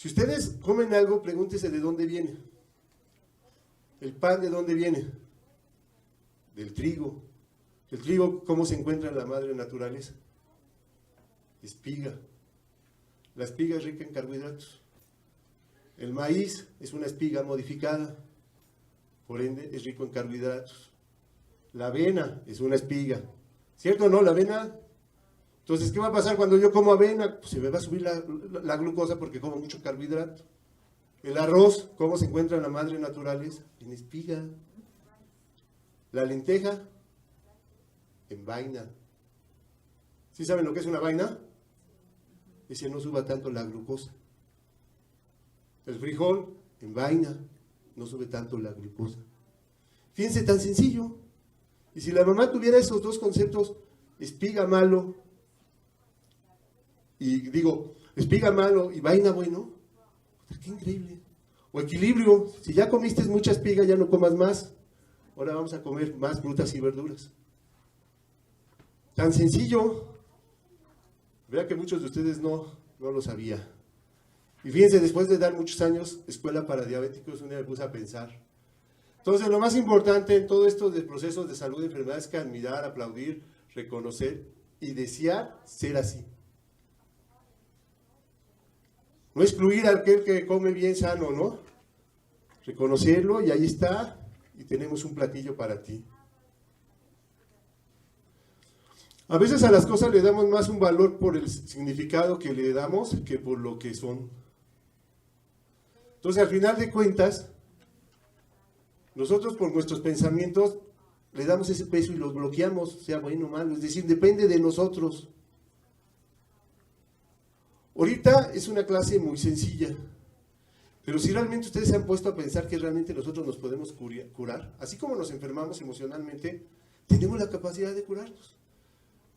Si ustedes comen algo, pregúntese de dónde viene. ¿El pan de dónde viene? Del trigo. ¿El trigo cómo se encuentra en la madre naturaleza? Espiga. La espiga es rica en carbohidratos. El maíz es una espiga modificada, por ende es rico en carbohidratos. La avena es una espiga, ¿cierto o no? La avena. Entonces, ¿qué va a pasar cuando yo como avena? Pues se me va a subir la glucosa porque como mucho carbohidrato. El arroz, ¿cómo se encuentra en la madre naturaleza? En espiga. La lenteja, en vaina. ¿Sí saben lo que es una vaina? Ese no suba tanto la glucosa. El frijol, en vaina, no sube tanto la glucosa. Fíjense, tan sencillo. Y si la mamá tuviera esos dos conceptos, espiga malo, espiga malo y vaina bueno, qué increíble. O equilibrio, si ya comiste mucha espiga, ya no comas más. Ahora vamos a comer más frutas y verduras. Tan sencillo. Vea que muchos de ustedes no lo sabían. Y fíjense, después de dar muchos años escuela para diabéticos, un día me puse a pensar. Entonces, lo más importante en todo esto de procesos de salud y enfermedad es que admirar, aplaudir, reconocer y desear ser así. No excluir a aquel que come bien sano, ¿no? Reconocerlo y ahí está, y tenemos un platillo para ti. A veces a las cosas le damos más un valor por el significado que le damos que por lo que son. Entonces, al final de cuentas, nosotros por nuestros pensamientos le damos ese peso y los bloqueamos, sea bueno o malo, es decir, depende de nosotros. Ahorita es una clase muy sencilla, pero si realmente ustedes se han puesto a pensar que realmente nosotros nos podemos curar, así como nos enfermamos emocionalmente, tenemos la capacidad de curarnos,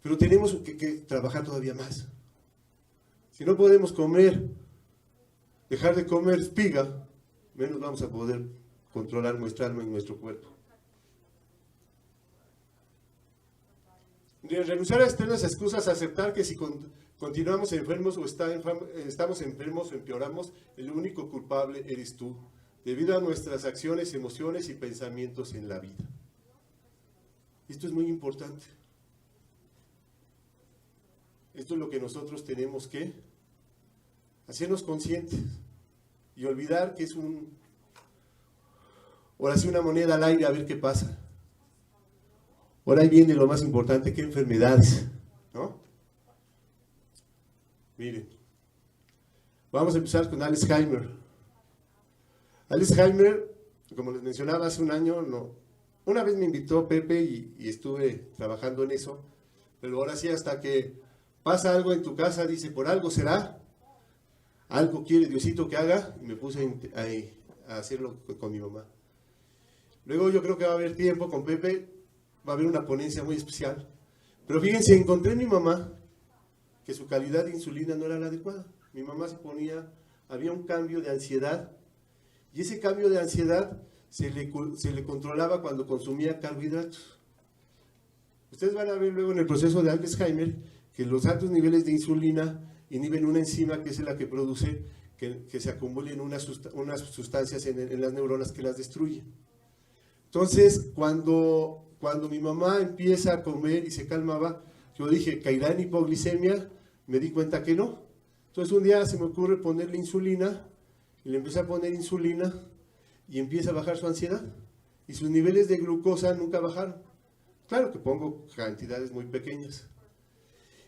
pero tenemos que trabajar todavía más. Si no podemos dejar de comer espiga, menos vamos a poder controlar nuestra alma y nuestro cuerpo. Renunciar a externas excusas, aceptar que si continuamos enfermos o estamos enfermos o empeoramos, el único culpable eres tú, debido a nuestras acciones, emociones y pensamientos en la vida. Esto es muy importante. Esto es lo que nosotros tenemos que hacernos conscientes y olvidar que es ahora sí una moneda al aire a ver qué pasa. Ahora ahí viene lo más importante, ¿qué enfermedades? ¿No? Miren, vamos a empezar con Alzheimer. Alzheimer, como les mencionaba hace un año, una vez me invitó Pepe y estuve trabajando en eso, pero ahora sí hasta que pasa algo en tu casa, dice, por algo será, algo quiere Diosito que haga, y me puse a hacerlo con mi mamá. Luego yo creo que va a haber tiempo con Pepe, va a haber una ponencia muy especial, pero fíjense, encontré en mi mamá que su calidad de insulina no era la adecuada. Mi mamá había un cambio de ansiedad, y ese cambio de ansiedad se le controlaba cuando consumía carbohidratos. Ustedes van a ver luego en el proceso de Alzheimer que los altos niveles de insulina inhiben una enzima que es la que produce que se acumulen unas sustancias en las neuronas que las destruyen. Entonces, cuando mi mamá empieza a comer y se calmaba, yo dije, ¿caerá en hipoglicemia? Me di cuenta que no. Entonces un día se me ocurre ponerle insulina, y le empecé a poner insulina, y empieza a bajar su ansiedad, y sus niveles de glucosa nunca bajaron. Claro que pongo cantidades muy pequeñas.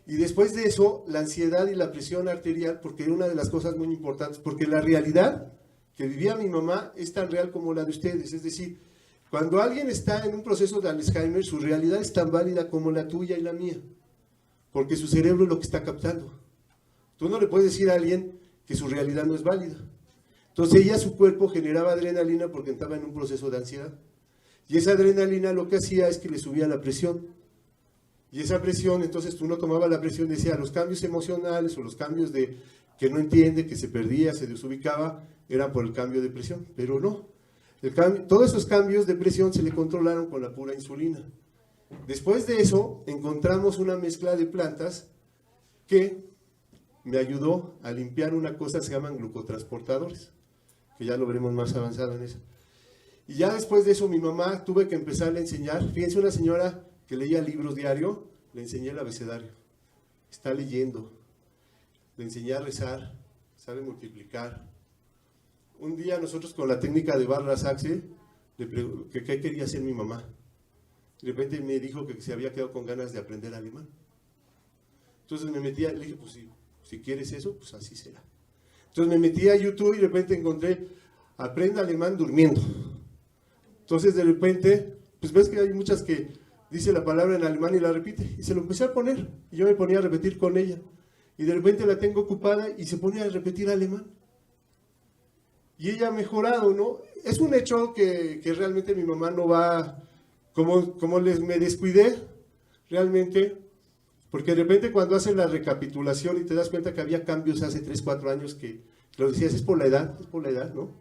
Y después de eso, la ansiedad y la presión arterial, porque era una de las cosas muy importantes, porque la realidad que vivía mi mamá es tan real como la de ustedes, es decir, cuando alguien está en un proceso de Alzheimer, su realidad es tan válida como la tuya y la mía, porque su cerebro es lo que está captando. Tú no le puedes decir a alguien que su realidad no es válida. Entonces su cuerpo generaba adrenalina porque estaba en un proceso de ansiedad. Y esa adrenalina lo que hacía es que le subía la presión. Y esa presión, entonces tú no tomabas la presión, decía, los cambios emocionales o los cambios que no entiende, que se perdía, se desubicaba, eran por el cambio de presión, pero no. Todos esos cambios de presión se le controlaron con la pura insulina. Después de eso, encontramos una mezcla de plantas que me ayudó a limpiar una cosa que se llaman glucotransportadores, que ya lo veremos más avanzado en eso. Y ya después de eso mi mamá tuve que empezarle a enseñar, fíjense, una señora que leía libros diario, le enseñé el abecedario, está leyendo, le enseñé a rezar, sabe multiplicar. Un día nosotros con la técnica de Barra-Saxe, le pregunté que qué quería hacer mi mamá. De repente me dijo que se había quedado con ganas de aprender alemán. Entonces me metí, le dije, pues si quieres eso, pues así será. Entonces me metí a YouTube y de repente encontré, aprenda alemán durmiendo. Entonces de repente, pues ves que hay muchas que dice la palabra en alemán y la repite, y se lo empecé a poner, y yo me ponía a repetir con ella, y de repente la tengo ocupada y se ponía a repetir alemán. Y ella ha mejorado, ¿no? Es un hecho que realmente mi mamá no va, como me descuidé, realmente, porque de repente cuando hacen la recapitulación y te das cuenta que había cambios hace 3, 4 años que lo decías, es por la edad, ¿no?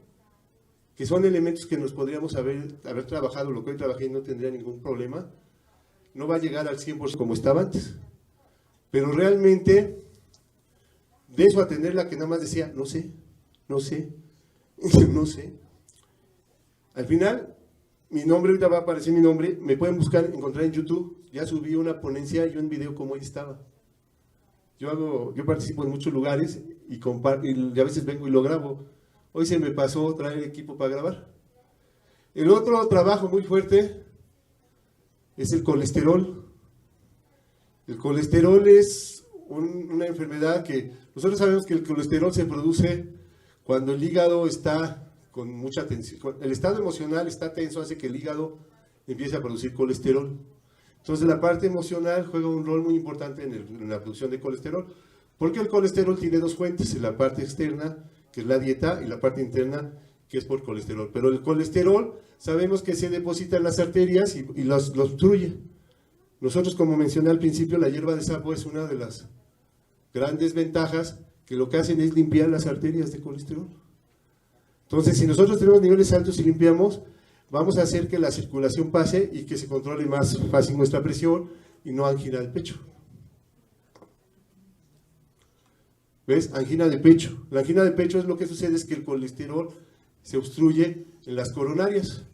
Que son elementos que nos podríamos haber trabajado, lo que hoy trabajé y no tendría ningún problema, no va a llegar al 100% como estaba antes, pero realmente, de eso a tenerla que nada más decía, no sé, al final, mi nombre, ahorita va a aparecer mi nombre, me pueden buscar, encontrar en YouTube, ya subí una ponencia y un video como hoy estaba. Yo participo en muchos lugares y a veces vengo y lo grabo. Hoy se me pasó traer equipo para grabar. El otro trabajo muy fuerte es el colesterol. El colesterol es una enfermedad que nosotros sabemos que el colesterol se produce cuando el hígado está con mucha tensión. El estado emocional está tenso, hace que el hígado empiece a producir colesterol. Entonces la parte emocional juega un rol muy importante en la producción de colesterol, porque el colesterol tiene dos fuentes, la parte externa, que es la dieta, y la parte interna, que es por colesterol. Pero el colesterol sabemos que se deposita en las arterias y los obstruye. Nosotros, como mencioné al principio, la hierba de sapo es una de las grandes ventajas, que lo que hacen es limpiar las arterias de colesterol. Entonces, si nosotros tenemos niveles altos y limpiamos, vamos a hacer que la circulación pase y que se controle más fácil nuestra presión y no angina del pecho. ¿Ves? Angina de pecho. La angina de pecho es lo que sucede, es que el colesterol se obstruye en las coronarias.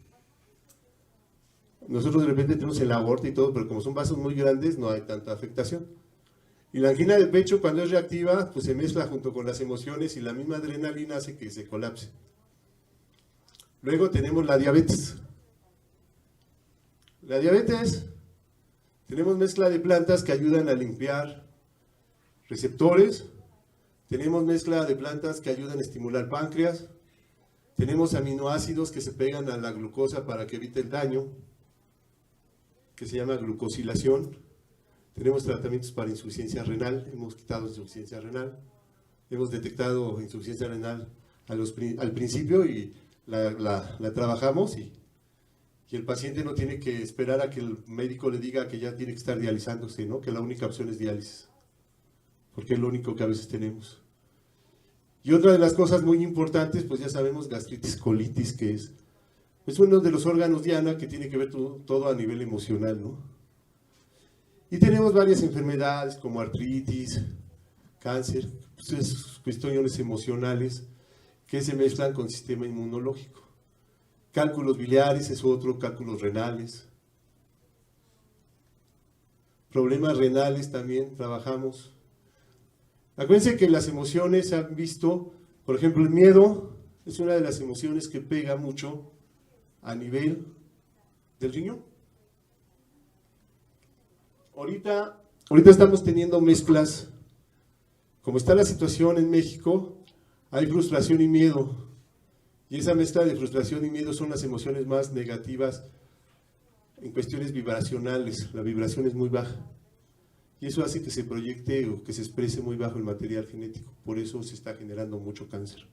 Nosotros de repente tenemos el aorta y todo, pero como son vasos muy grandes no hay tanta afectación. Y la angina de pecho, cuando es reactiva, pues se mezcla junto con las emociones y la misma adrenalina hace que se colapse. Luego tenemos la diabetes. La diabetes, tenemos mezcla de plantas que ayudan a limpiar receptores, tenemos mezcla de plantas que ayudan a estimular páncreas, tenemos aminoácidos que se pegan a la glucosa para que evite el daño, que se llama glucosilación, tenemos tratamientos para insuficiencia renal, hemos quitado insuficiencia renal, hemos detectado insuficiencia renal al principio y la trabajamos y el paciente no tiene que esperar a que el médico le diga que ya tiene que estar dializándose, ¿no? Que la única opción es diálisis, porque es lo único que a veces tenemos. Y otra de las cosas muy importantes, pues ya sabemos, gastritis, colitis, que es uno de los órganos diana que tiene que ver todo a nivel emocional, ¿no? Y tenemos varias enfermedades como artritis, cáncer, pues cuestiones emocionales que se mezclan con el sistema inmunológico. Cálculos biliares es otro, cálculos renales. Problemas renales también trabajamos. Acuérdense que las emociones se han visto, por ejemplo, el miedo es una de las emociones que pega mucho a nivel del riñón. Ahorita estamos teniendo mezclas, como está la situación en México, hay frustración y miedo, y esa mezcla de frustración y miedo son las emociones más negativas en cuestiones vibracionales, la vibración es muy baja, y eso hace que se proyecte o que se exprese muy bajo el material genético, por eso se está generando mucho cáncer.